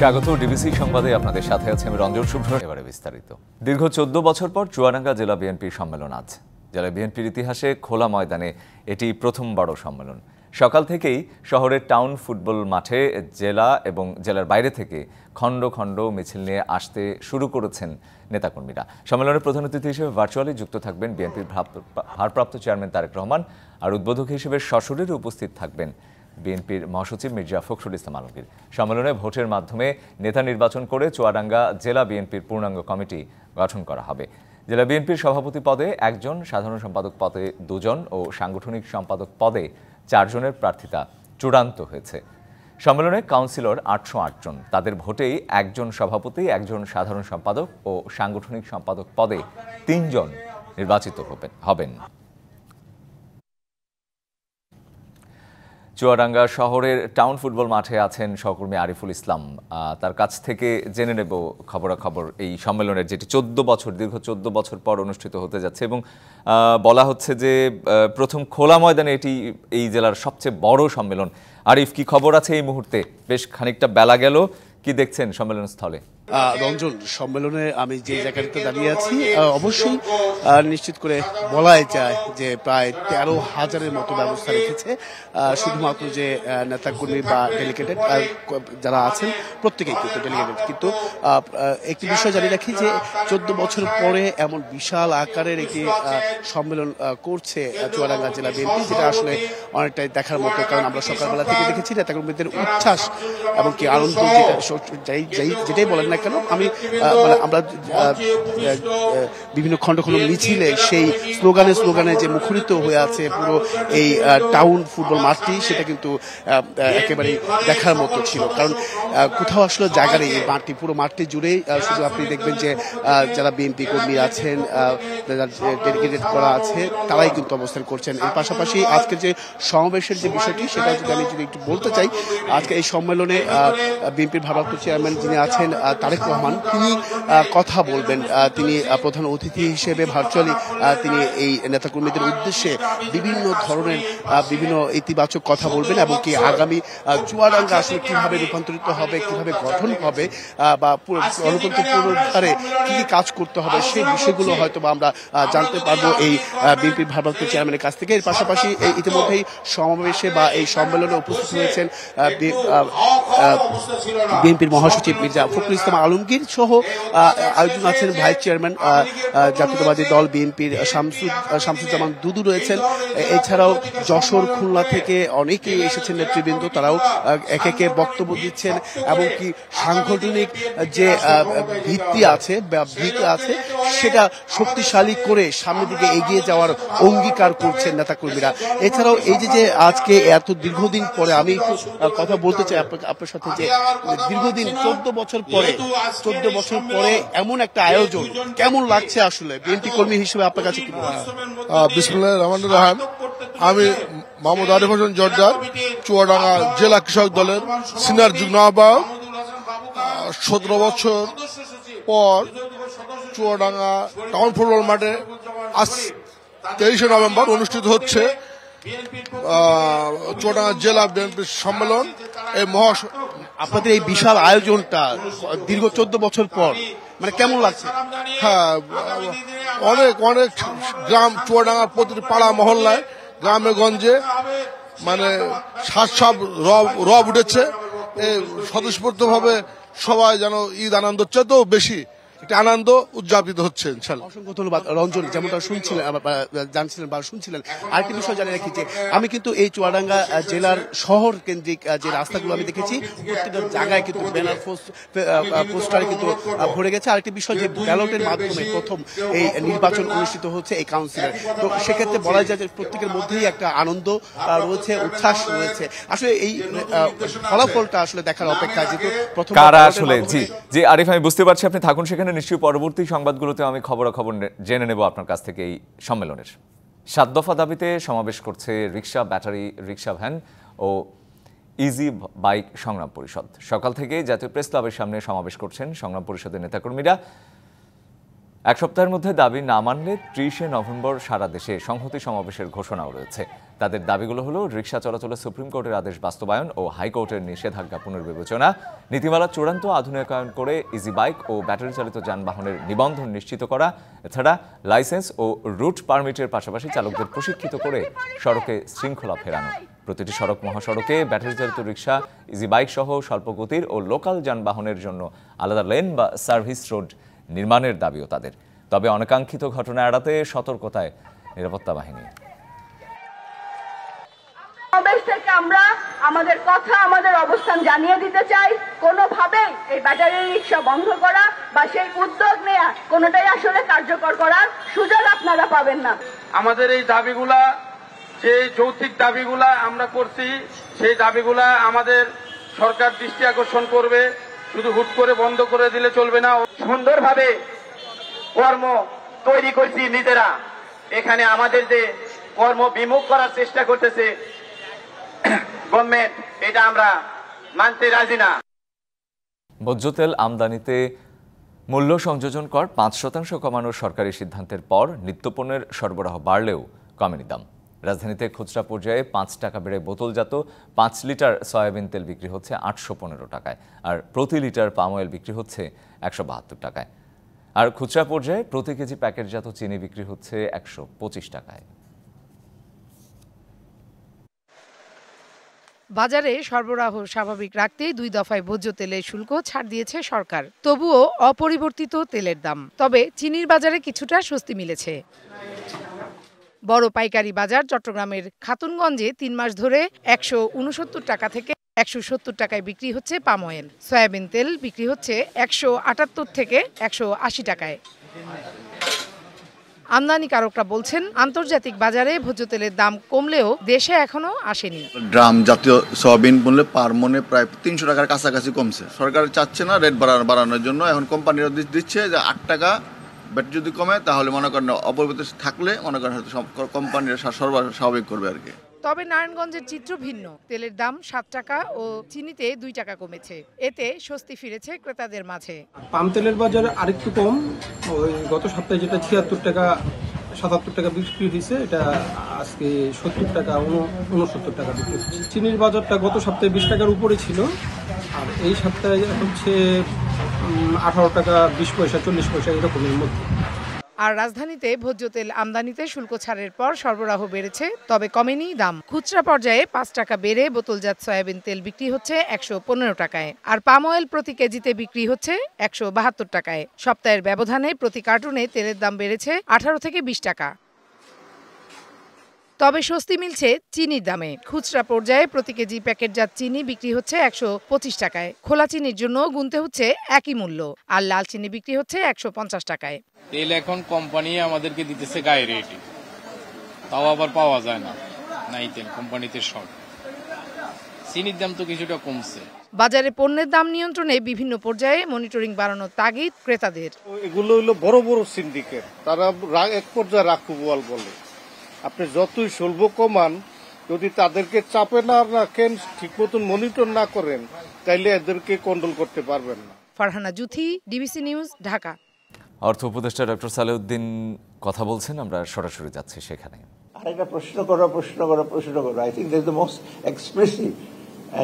স্বাগত ডিবিসি সংবাদে আপনাদের সাথে আছে আমি রঞ্জন শুভ্র। এবারে বিস্তারিত। দীর্ঘ 14 বছর পর চুয়াডাঙ্গা জেলা বিএনপির সম্মেলন আজ। জেলা বিএনপির ইতিহাসে খোলা ময়দানে এটি প্রথম বড় সম্মেলন। সকাল থেকেই শহরের টাউন ফুটবল মাঠে জেলা এবং জেলার বাইরে থেকে খণ্ড খণ্ড মিছিল নিয়ে আসতে শুরু করেছেন নেতাকর্মীরা। সম্মেলনের প্রধান অতিথি হিসেবে ভার্চুয়ালি যুক্ত থাকবেন বিএনপির ভারপ্রাপ্ত চেয়ারম্যান তারেক রহমান, আর উদ্বোধক হিসেবে সশরীরে উপস্থিত থাকবেন বিএনপির মহাসচিব মির্জা ফখরুল ইসলাম আলমগীর। সম্মেলনে ভোটের মাধ্যমে নেতা নির্বাচন করে চুয়াডাঙ্গা জেলা বিএনপির পূর্ণাঙ্গ কমিটি গঠন করা হবে। জেলা বিএনপির সভাপতি পদে 1 জন, সাধারণ সম্পাদক পদে 2 জন ও সাংগঠনিক সম্পাদক পদে 4 জনের প্রার্থিতা চূড়ান্ত হয়েছে। সম্মেলনে কাউন্সিলর 808 জন, তাদের ভোটেই 1 জন সভাপতি, 1 জন সাধারণ সম্পাদক ও সাংগঠনিক সম্পাদক পদে 3 জন নির্বাচিত হবেন। চুয়াডাঙ্গা শহরের টাউন ফুটবল মাঠে আছেন সহকর্মী আরিফুল ইসলাম। তার কাছ থেকে জেনে নেব খবরাখবর এই সম্মেলনের, যেটি দীর্ঘ 14 বছর পর অনুষ্ঠিত হতে যাচ্ছে এবং বলা হচ্ছে যে প্রথম খোলা ময়দানে এটি এই জেলার সবচেয়ে বড় সম্মেলন। আরিফ, কি খবর আছে এই মুহূর্তে? বেশ খানিকটা বেলা গেল, কি দেখছেন সম্মেলন স্থলে? রঞ্জন, সম্মেলনে আমি যে জায়গাটাতে দাঁড়িয়ে আছি অবশ্যই নিশ্চিত করে বলাই যায় যে প্রায় 13,000-এর মতো ব্যবস্থা রেখেছে। শুধুমাত্র যে নেতাকর্মী বা ডেলিগেটেড যারা আছেন প্রত্যেকেই কিন্তু ডেলিগেটেড। কিন্তু একটি বিষয় জানিয়ে রাখি যে 14 বছর পরে এমন বিশাল আকারের একটি সম্মেলন করছে চুয়াডাঙ্গা জেলা বিএনপি, যেটা আসলে অনেকটাই দেখার মতো। কারণ আমরা সকালবেলা থেকে দেখেছি নেতাকর্মীদের উচ্ছ্বাস এবং কি আনন্দ, যেটাই বলেন না কেন, আমরা বিভিন্ন খণ্ড খণ্ড মিছিলে সেই স্লোগানে যে মুখরিত হয়ে আছে পুরো এই টাউন ফুটবল মাঠটি, সেটা কিন্তু একেবারে দেখার মতো ছিল। কারণ কোথাও আসলে জায়গা নেই এই মাঠটি, পুরো মাঠটি জুড়েই শুধু আপনি দেখবেন যে যারা বিএনপি কর্মী আছেন, ডেডিকেটেড করা আছে, তারাই কিন্তু অবস্থান করছেন। এর পাশাপাশি আজকে যে সমাবেশের যে বিষয়টি, সেটা আমি যদি একটু বলতে চাই, আজকে এই সম্মেলনে বিএনপির ভারপ্রাপ্ত চেয়ারম্যান যিনি আছেন তারেক রহমান, তিনি কথা বলবেন। তিনি প্রধান অতিথি হিসেবে ভার্চুয়ালি তিনি এই নেতাকর্মীদের উদ্দেশ্যে বিভিন্ন ধরনের বিভিন্ন ইতিবাচক কথা বলবেন এবং কি আগামী চুয়াডাঙ্গা আসলে কিভাবে রূপান্তরিত হবে, কিভাবে গঠন হবে বা গণতন্ত্র পুনরুদ্ধারে কি কি কাজ করতে হবে, সেই বিষয়গুলো হয়তো বা আমরা জানতে পারবো এই বিএনপির ভারপ্রাপ্ত চেয়ারম্যানের কাছ থেকে। এর পাশাপাশি ইতিমধ্যেই সমাবেশে বা এই সম্মেলনে উপস্থিত হয়েছেন বিএনপির মহাসচিব মির্জা ফখরুল ইসলাম আলমগীর সহ আয়োজন আছেন ভাইস চেয়ারম্যান জাতীয়তাবাদী দল বিএনপির শামসুজ্জামান দুদু রয়েছেন। এছাড়াও যশোর, খুলনা থেকে অনেকেই এসেছেন নেতৃবৃন্দ, তারাও একে একে বক্তব্য দিচ্ছেন এবং কি সাংগঠনিক যে ভিত্তি আছে সেটা শক্তিশালী করে সামনের দিকে এগিয়ে যাওয়ার অঙ্গীকার করছেন নেতাকর্মীরা। এছাড়াও এই যে আজকে এত দীর্ঘদিন পরে আমি একটু কথা বলতে চাই আপনার সাথে, যে দীর্ঘদিন 14 বছর পরে এমন একটা আয়োজন কেমন লাগছে আসলে বিএনপি কর্মী হিসেবে আপনার কাছে? কি বিসমিল্লাহির রহমানির রহিম। আমি মোহাম্মদ আরিফ হোসেন জর্দার, চুয়াডাঙ্গা জেলা কৃষক দলের সিনিয়র যুগ্ম আহ্বায়ক। 17 বছর পর চুয়াডাঙ্গা টাউন ফুটবল মাঠে আজ 23শে নভেম্বর অনুষ্ঠিত হচ্ছে চুয়াডাঙ্গা জেলা বিএনপির সম্মেলন। এই আপনাদের এই বিশাল আয়োজনটা দীর্ঘ 14 বছর পর মানে কেমন লাগছে? হ্যাঁ, অনেক গ্রাম, চুয়াডাঙ্গার প্রতিটি পাড়া মহল্লায়, গ্রামে গঞ্জে মানে সব রব উঠেছে। স্বতঃস্ফূর্তভাবে সবাই যেন ঈদ আনন্দ চেয়েও বেশি একটা আনন্দ উদযাপিত হচ্ছে ইনশাআল্লাহ। অসংখ্য ধন্যবাদ রঞ্জন, যেমনটা শুনছিলেন। আরেকটি বিষয় জানিয়ে রাখি যে আমি কিন্তু এই চুয়াডাঙ্গা জেলার শহর কেন্দ্রিক যে রাস্তাগুলো আমি দেখেছি, প্রত্যেকটা জায়গায় কিন্তু ব্যানার পোস্টারে কিন্তু ভরে গেছে। আরেকটি বিষয় যে ব্যালটের মাধ্যমে প্রথম এই নির্বাচন অনুষ্ঠিত হচ্ছে এই কাউন্সিলের, তো সেক্ষেত্রে বলা যায় যে প্রত্যেকের মধ্যেই একটা আনন্দ রয়েছে, উচ্ছ্বাস রয়েছে। আসলে এই ফলাফলটা আসলে দেখার অপেক্ষা, যেহেতু প্রথম কারা আসলে। জি আরিফ, আমি বুঝতে পারছি, আপনি থাকুন সেখানে। নিশ্চয়ই পরবর্তী সংবাদগুলোতে আমি খবরাখবর জেনে নেব আপনার কাছ থেকে। এই সম্মেলনের 7 দফা দাবিতে সমাবেশ করছে রিক্সা, ব্যাটারি রিক্সা ভ্যান ও ইজি বাইক সংগ্রাম পরিষদ। সকাল থেকে জাতীয় প্রেস ক্লাবের সামনে সমাবেশ করছেন সংগ্রাম পরিষদের নেতাকর্মীরা। এক সপ্তাহের মধ্যে দাবি না মানলে 30শে নভেম্বর সারা দেশে সংহতি সমাবেশের ঘোষণাও রয়েছে। তাদের দাবিগুলো হলো রিকশা চলাচলে সুপ্রিম কোর্টের আদেশ বাস্তবায়ন ও হাইকোর্টের নিষেধাজ্ঞা পুনর্বিবেচনা, নীতিমালা চূড়ান্ত আধুনিকায়ন করে ইজি বাইক ও ব্যাটারি চালিত যানবাহনের নিবন্ধন নিশ্চিত করা, এছাড়া লাইসেন্স ও রুট পারমিটের পাশাপাশি চালকদের প্রশিক্ষিত করে সড়কে শৃঙ্খলা ফেরানো। প্রতিটি সড়ক মহাসড়কে ব্যাটারি চালিত রিকশা, ইজি বাইক সহ স্বল্পগতির ও লোকাল যানবাহনের জন্য আলাদা লেন বা সার্ভিস রোড নির্মাণের দাবিও তাদের। তবে অনাকাঙ্ক্ষিত ঘটনা এড়াতে সতর্কতায় নিরাপত্তা বাহিনী। সমাবেশ থেকে আমরা আমাদের কথা, আমাদের অবস্থান জানিয়ে দিতে চাই। কোনোভাবেই এই ব্যাটারি রিকশা বন্ধ করা বা সেই উদ্যোগ নেওয়া কোনোটাই আসলে কার্যকর করার সুযোগ আপনারা পাবেন না। আমাদের এই দাবিগুলা, যে যৌক্তিক দাবিগুলা আমরা করছি, সেই দাবিগুলা আমাদের সরকার দৃষ্টি আকর্ষণ করবে। শুধু হুট করে বন্ধ করে দিলে চলবে না। সুন্দরভাবে কর্ম তৈরি করছি নিজেরা। এখানে আমাদের যে কর্ম বিমুখ করার চেষ্টা করতেছে গভর্নমেন্ট, এটা আমরা মানতে রাজি না। ভোজ্য তেল আমদানিতে মূল্য সংযোজন কর 5% কমানোর সরকারি সিদ্ধান্তের পর নিত্যপণ্যের সরবরাহ বাড়লেও কমেনি দাম। রাজধানীতে খুচরা পর্যায়ে 5 টাকা বেড়ে বোতলজাত 5 লিটার সয়াবিন তেল বিক্রি হচ্ছে 815 টাকায়, আর প্রতি লিটার পাম অয়েল বিক্রি হচ্ছে 172 টাকায়। আর খুচরা পর্যায়ে প্রতি কেজি প্যাকেটজাত চিনি বিক্রি হচ্ছে 125 টাকায়। বাজারে সরবরাহ স্বাভাবিক রাখতে 2 দফায় ভোজ্য তেলের শুল্ক ছাড় দিয়েছে সরকার। তবুও অপরিবর্তিত তেলের দাম। তবে চিনির বাজারে কিছুটা স্বস্তি মিলেছে। বড় পাইকারি বাজার চট্টগ্রামের খাতুনগঞ্জে 3 মাস ধরে 169 টাকা থেকে 170 টাকায় বিক্রি হচ্ছে পাম অয়েল। সয়াবিন তেল বিক্রি হচ্ছে 178 থেকে 180 টাকায়। আমদানিকারকরা বলছেন, আন্তর্জাতিক বাজারে ভোজ্য তেলের দাম কমলেও দেশে এখনো আসেনি। ড্রাম জাতীয় সয়াবিন মূল্যে পার মনে প্রায় 300 টাকার কাছাকাছি কমছে। সরকার চাচ্ছে না রেট বাড়ানোর জন্য, এখন কোম্পানিরা দিচ্ছে যে 8 টাকা ব্যাটারি যদি কমে তাহলে মনে করেন অপরিবর্তিত থাকলে মনে করেন হয়তো কোম্পানিরা সরবরাহ স্বাভাবিক করবে আর কি। তবে নারায়ণগঞ্জের চিত্র ভিন্ন। তেলের দাম 7 টাকা ও চিনিতে 2 টাকা কমেছে। এতে স্বস্তি ফিরেছে ক্রেতাদের মাঝে। পাম তেলের বাজার আরেকটু কম, ওই গত সপ্তাহে যেটা 76 টাকা 77 টাকা বিক্রি হয়েছে, এটা আজকে 70 টাকা 69 টাকা বিক্রি হচ্ছে। চিনির বাজারটা গত সপ্তাহে 20 টাকার উপরে ছিল, আর এই সপ্তাহে হচ্ছে 18 টাকা 20 পয়সা 40 পয়সা এরকমের মধ্যে। আর রাজধানীতে ভোজ্য তেল আমদানিতে শুল্ক ছাড়ের পর সরবরাহ বেড়েছে, তবে কমেনি দাম। খুচরা পর্যায়ে 5 টাকা বেড়ে বোতলজাত সয়াবিন তেল বিক্রি হচ্ছে 115 টাকায়, আর পাম অয়েল প্রতি কেজিতে বিক্রি হচ্ছে 172 টাকায়। সপ্তাহের ব্যবধানে প্রতি কার্টুনে তেলের দাম বেড়েছে 18 থেকে 20 টাকা। তবে স্বস্তি মিলছে চিনির দামে। খুচরা পর্যায়ে প্রতি কেজি প্যাকেটজাত চিনি বিক্রি হচ্ছে 125 টাকায়। খোলা চিনির জন্য গুনতে হচ্ছে একই মূল্য, আর লাল চিনি বিক্রি হচ্ছে 150 টাকায়। তেল এখন কোম্পানি আমাদেরকে দিতেছে গায়ে রেটে, তাও আবার পাওয়া যায় না, নাই তেল কোম্পানিতে সব। চিনির দাম তো কিছুটা কমছে। বাজারে পণ্যের দাম নিয়ন্ত্রণে বিভিন্ন পর্যায়ে মনিটরিং বাড়ানোর তাগিদ ক্রেতাদের। এগুলো হলো বড় বড় সিন্ডিকেট, তারা এক পর্যায়ে রাখুয়াল বলে। আপনি যতই শুল্ক কমান, যদি তাদেরকে চাপে না রাখেন, ঠিক মতন মনিটর না করেন, তাইলে এদেরকে কন্ট্রোল করতে পারবেন না। Farhana Juthi, DBC news, Dhaka. অর্থ উপদেষ্টা ডক্টর সালেউদ্দিন কথা বলছেন, আমরা সরাসরি যাচ্ছি সেখানে। আরেকটা প্রশ্ন করো। I think that's the most expressive.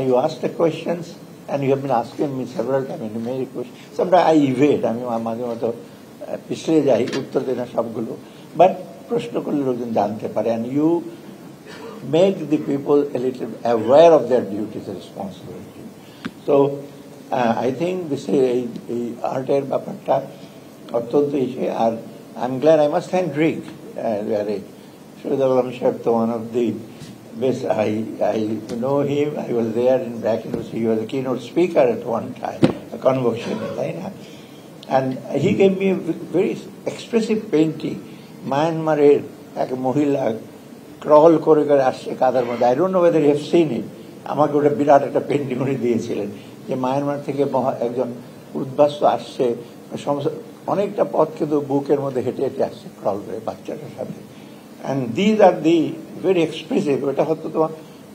You asked the questions and you have been asking me several times and many questions. Sometimes I evade, আমি মাঝে মাঝে পিছলে যাই, উত্তর দেই না সবগুলো, বাট প্রশ্ন করলে লোকজন জানতে পারে, and you make the people a little aware of their duties and responsibility. So I think this এই আর্টের ব্যাপারটা অত্যন্ত ইসে। আর I'm glad, I must thank Rick. Shahidul Alam Shahab, one of the best. I know him. I was there back in he was a keynote speaker at one time, a convocation in Laina. And he gave me a very expressive painting. Myanmar-এর এক মহিলা crawl করে করে আসছে কাদার মধ্যে। I don't know whether you have seen it. আমাকে ওটা বিরাট একটা পেন্টিং উনি দিয়েছিলেন, যে মায়ানমার থেকে একজন উদ্বাস্তু আসছে, অনেকটা পথ কিন্তু বুকের মধ্যে হেঁটে হেঁটে আসছে ক্রল করে বাচ্চাটার সাথে। And these are the very expressive. এটা হয়তো তোমার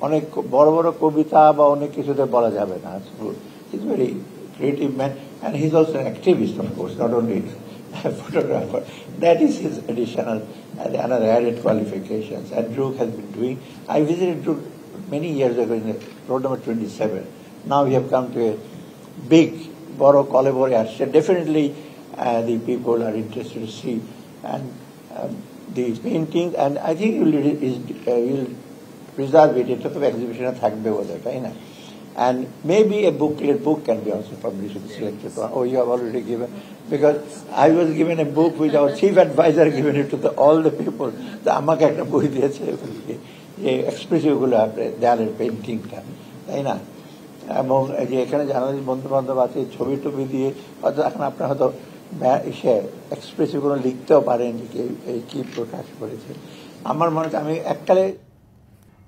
অনেক বড় বড় কবিতা বা অনেক কিছুতে বলা যাবে না। He's a very creative man, and he's also an activist, of course, not only photographer. That is his additional and another added qualifications. And Druk has been doing. I visited Druk many years ago in road number 27. Now we have come to a big Boro collaboration. Definitely the people are interested to see and the paintings, and I think you'll preserve it. It's of exhibition থাকবে বোধহয়, তাই না? And maybe a book can be also published with selected one. Oh, you have already given, because I was given a book with our chief advisor given it to all the people. তো আমাকে একটা বই দিয়েছে যে expressive গুলো আপনি দেয়ালের পেন্টিংটা, তাই না? এবং যে এখানে জার্নালিস্ট বন্ধু বান্ধব আছে ছবি টবি দিয়ে হয়তো এখন আপনার হয়তো এক্সপ্রেসিভ কোনো লিখতেও পারেন যে এই কি প্রকাশ করেছে। আমার মনে হয় আমি এককালে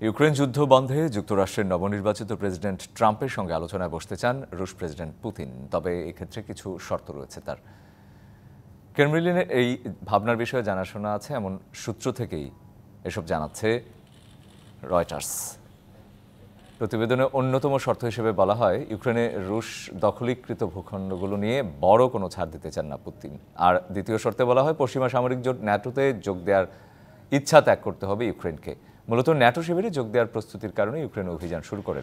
ইউক্রেন যুদ্ধ বন্ধে যুক্তরাষ্ট্রের নবনির্বাচিত প্রেসিডেন্ট ট্রাম্পের সঙ্গে আলোচনায় বসতে চান রুশ প্রেসিডেন্ট পুতিন। তবে এক্ষেত্রে কিছু শর্ত রয়েছে তার। ক্রেমলিনের এই ভাবনার বিষয়ে জানাশোনা আছে এমন সূত্র থেকেই এসব জানাচ্ছে রয়টার্স। প্রতিবেদনে অন্যতম শর্ত হিসেবে বলা হয়, ইউক্রেনে রুশ দখলীকৃত ভূখণ্ডগুলো নিয়ে বড় কোনো ছাড় দিতে চান না পুতিন। আর দ্বিতীয় শর্তে বলা হয়, পশ্চিমা সামরিক জোট ন্যাটোতে যোগ দেওয়ার ইচ্ছা ত্যাগ করতে হবে ইউক্রেনকে। মূলত ন্যাটো শিবিরে যোগ দেওয়ার প্রস্তুতির কারণে ইউক্রেন অভিযান শুরু করে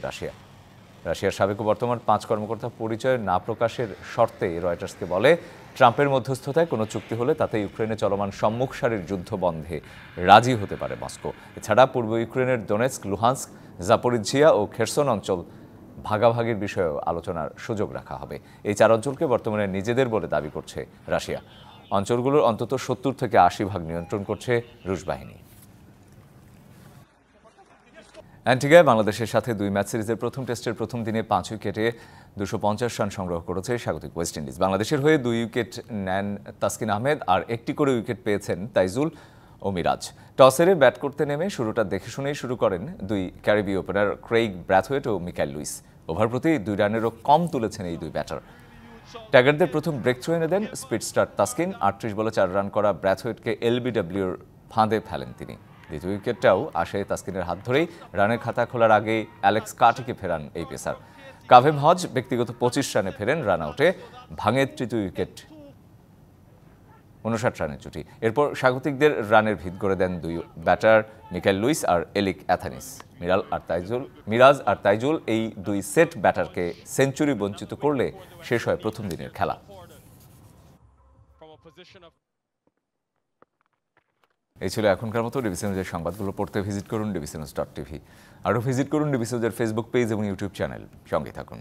রাশিয়ার সাবেক ও বর্তমান 5 কর্মকর্তা পরিচয় না প্রকাশের শর্তে রয়টার্সকে বলে, ট্রাম্পের মধ্যস্থতায় কোনো চুক্তি হলে তাতে ইউক্রেনে চলমান সম্মুখ সারির যুদ্ধ বন্ধে রাজি হতে পারে মস্কো। এছাড়া পূর্ব ইউক্রেনের দোনেৎস্ক, লুহান্স্ক, জাপোরিঝিয়া ও খেরসন অঞ্চল ভাগাভাগির বিষয়েও আলোচনার সুযোগ রাখা হবে। এই 4 অঞ্চলকে বর্তমানে নিজেদের বলে দাবি করছে রাশিয়া। অঞ্চলগুলোর অন্তত 70 থেকে 80% নিয়ন্ত্রণ করছে রুশ বাহিনী। অ্যান্টিগায় বাংলাদেশের সাথে 2 ম্যাচ সিরিজের প্রথম টেস্টের প্রথম দিনে 5 উইকেটে 250 রান সংগ্রহ করেছে স্বাগতিক ওয়েস্ট ইন্ডিজ। বাংলাদেশের হয়ে 2 উইকেট নেন তাসকিন আহমেদ, আর 1টি করে উইকেট পেয়েছেন তাইজুল ও মিরাজ। টস হেরে ব্যাট করতে নেমে শুরুটা দেখে শুনেই শুরু করেন 2 ক্যারিবীয় ওপেনার ক্রেইগ ব্র্যাথওয়েট ও মিকাইল লুইস। ওভার প্রতি 2 রানেরও কম তুলেছেন এই 2 ব্যাটার। টাইগারদের প্রথম ব্রেক থ্রু এনে দেন স্পিড স্টার তাসকিন। 38 বলে 4 রান করা ব্র্যাথওয়েটকে এলবিডব্লিউর ফাঁদে ফেলেন তিনি। দ্বিতীয় উইকেটটাও আসে তাসকিনের হাত ধরেই। রানের খাতা খোলার আগেই অ্যালেক্স কার্টিকে ফেরান এই পেসার। কাভেম হজ ব্যক্তিগত 25 রানে ফেরেন রান আউটে, ভাঙে তৃতীয় উইকেট 59 রানের জুটি। এরপর স্বাগতিকদের রানের ভিত গড়ে দেন 2 ব্যাটার মিকাইল লুইস আর এলিক অ্যাথানিস। মিরাজ আর তাইজুল এই 2 সেট ব্যাটারকে সেঞ্চুরি বঞ্চিত করলে শেষ হয় প্রথম দিনের খেলা। এই ছিল এখনকার মতো। ডিবিসি নিউজের সংবাদগুলো পড়তে ভিজিট করুন dbcnews.tv। আরও ভিজিট করুন ডিবিসি নিউজের ফেসবুক পেজ এবং ইউটিউব চ্যানেল। সঙ্গে থাকুন।